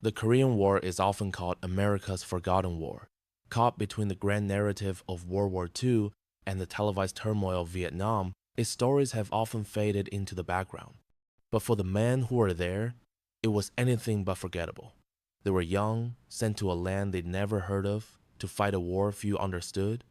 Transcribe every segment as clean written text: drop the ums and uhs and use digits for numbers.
The Korean War is often called America's forgotten war. Caught between the grand narrative of World War II and the televised turmoil of Vietnam, its stories have often faded into the background. But for the men who were there, it was anything but forgettable. They were young, sent to a land they'd never heard of, to fight a war few understood.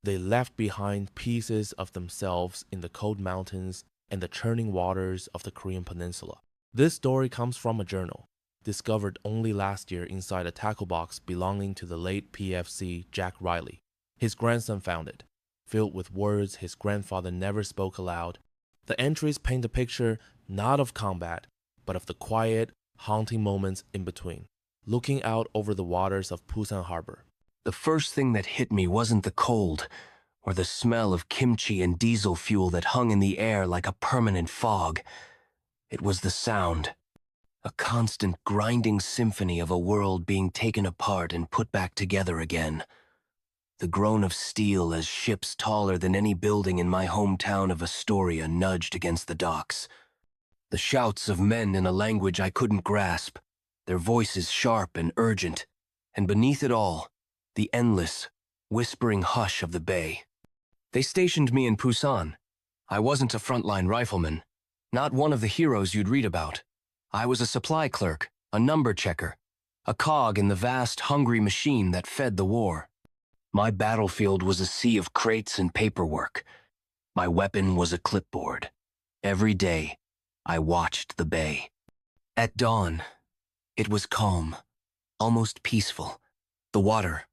They left behind pieces of themselves in the cold mountains and the churning waters of the Korean peninsula. This story comes from a journal, discovered only last year inside a tackle box belonging to the late PFC Jack Riley. His grandson found it, filled with words his grandfather never spoke aloud. The entries paint a picture not of combat, but of the quiet, haunting moments in between, looking out over the waters of Pusan harbor. The first thing that hit me wasn't the cold, or the smell of kimchi and diesel fuel that hung in the air like a permanent fog. It was the sound. A constant grinding symphony of a world being taken apart and put back together again. The groan of steel as ships taller than any building in my hometown of Astoria nudged against the docks. The shouts of men in a language I couldn't grasp, their voices sharp and urgent, and beneath it all, the endless, whispering hush of the bay. They stationed me in Pusan. I wasn't a frontline rifleman, not one of the heroes you'd read about. I was a supply clerk, a number checker, a cog in the vast, hungry machine that fed the war. My battlefield was a sea of crates and paperwork. My weapon was a clipboard. Every day, I watched the bay. At dawn, it was calm, almost peaceful. The water,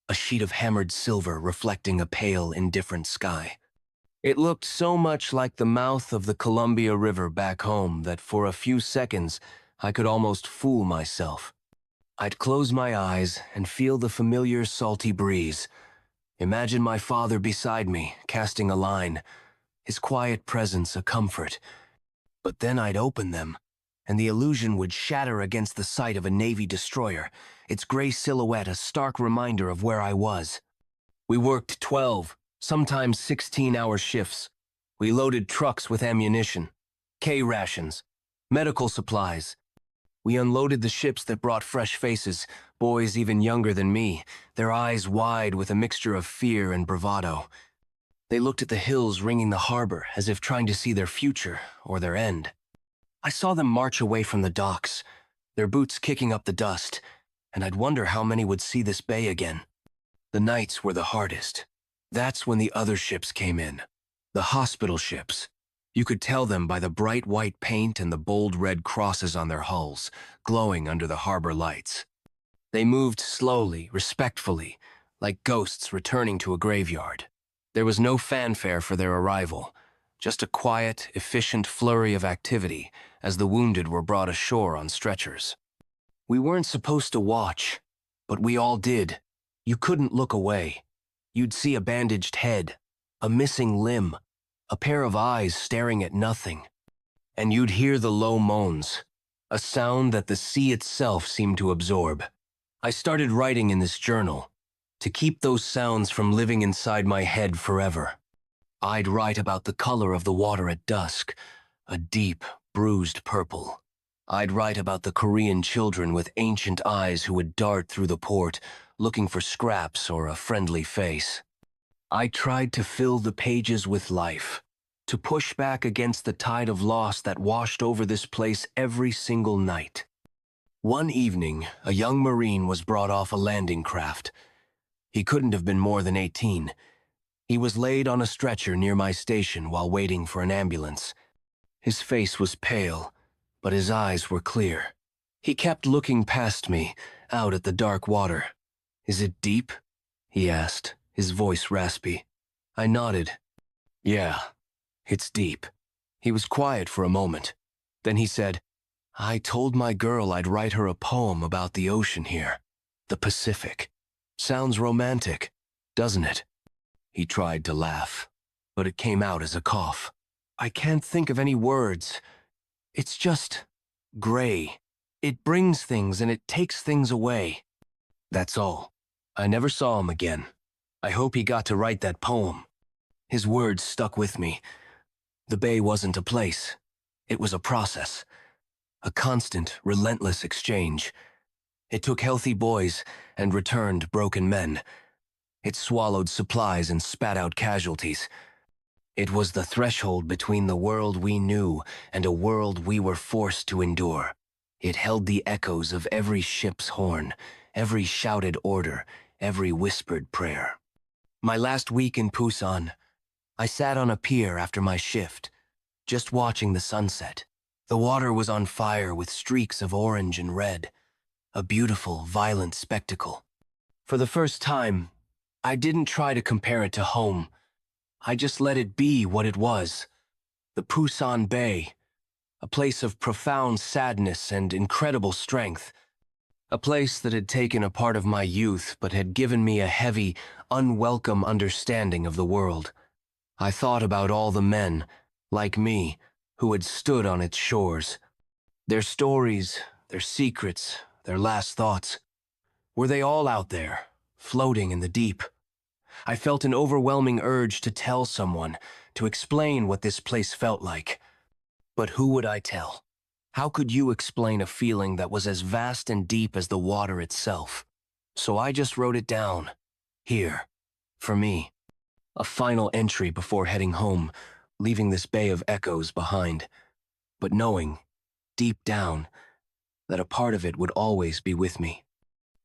a sheet of hammered silver reflecting a pale, indifferent sky. It looked so much like the mouth of the Columbia River back home that for a few seconds I could almost fool myself. I'd close my eyes and feel the familiar salty breeze. Imagine my father beside me, casting a line, his quiet presence a comfort. But then I'd open them, and the illusion would shatter against the sight of a Navy destroyer, its gray silhouette a stark reminder of where I was. We worked 12, sometimes 16-hour shifts. We loaded trucks with ammunition, K-rations, medical supplies. We unloaded the ships that brought fresh faces, boys even younger than me, their eyes wide with a mixture of fear and bravado. They looked at the hills ringing the harbor as if trying to see their future or their end. I saw them march away from the docks, their boots kicking up the dust, and I'd wonder how many would see this bay again. The nights were the hardest. That's when the other ships came in, the hospital ships. You could tell them by the bright white paint and the bold red crosses on their hulls, glowing under the harbor lights. They moved slowly, respectfully, like ghosts returning to a graveyard. There was no fanfare for their arrival, just a quiet, efficient flurry of activity as the wounded were brought ashore on stretchers. We weren't supposed to watch, but we all did. You couldn't look away. You'd see a bandaged head, a missing limb, a pair of eyes staring at nothing. And you'd hear the low moans, a sound that the sea itself seemed to absorb. I started writing in this journal, to keep those sounds from living inside my head forever. I'd write about the color of the water at dusk, a deep, bruised purple. I'd write about the Korean children with ancient eyes who would dart through the port, looking for scraps or a friendly face. I tried to fill the pages with life, to push back against the tide of loss that washed over this place every single night. One evening, a young Marine was brought off a landing craft. He couldn't have been more than 18. He was laid on a stretcher near my station while waiting for an ambulance. His face was pale, but his eyes were clear. He kept looking past me, out at the dark water. "Is it deep?" he asked, his voice raspy. I nodded. "Yeah, it's deep." He was quiet for a moment. Then he said, "I told my girl I'd write her a poem about the ocean here, the Pacific. Sounds romantic, doesn't it?" He tried to laugh, but it came out as a cough. "I can't think of any words. It's just gray. It brings things and it takes things away. That's all." I never saw him again. I hope he got to write that poem. His words stuck with me. The bay wasn't a place. It was a process. A constant, relentless exchange. It took healthy boys and returned broken men. It swallowed supplies and spat out casualties. It was the threshold between the world we knew and a world we were forced to endure. It held the echoes of every ship's horn, every shouted order, every whispered prayer. My last week in Pusan, I sat on a pier after my shift, just watching the sunset. The water was on fire with streaks of orange and red, a beautiful, violent spectacle. For the first time, I didn't try to compare it to home. I just let it be what it was. The Pusan Bay, a place of profound sadness and incredible strength. A place that had taken a part of my youth but had given me a heavy, unwelcome understanding of the world. I thought about all the men, like me, who had stood on its shores. Their stories, their secrets, their last thoughts. Were they all out there, floating in the deep? I felt an overwhelming urge to tell someone, to explain what this place felt like. But who would I tell? How could you explain a feeling that was as vast and deep as the water itself? So I just wrote it down. Here. For me. A final entry before heading home, leaving this bay of echoes behind. But knowing, deep down, that a part of it would always be with me.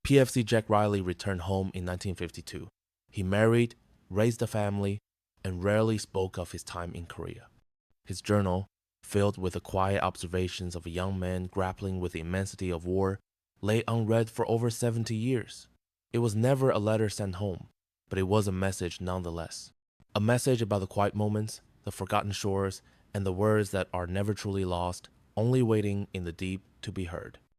PFC Jack Riley returned home in 1952. He married, raised a family, and rarely spoke of his time in Korea. His journal, filled with the quiet observations of a young man grappling with the immensity of war, lay unread for over 70 years. It was never a letter sent home, but it was a message nonetheless. A message about the quiet moments, the forgotten shores, and the words that are never truly lost, only waiting in the deep to be heard.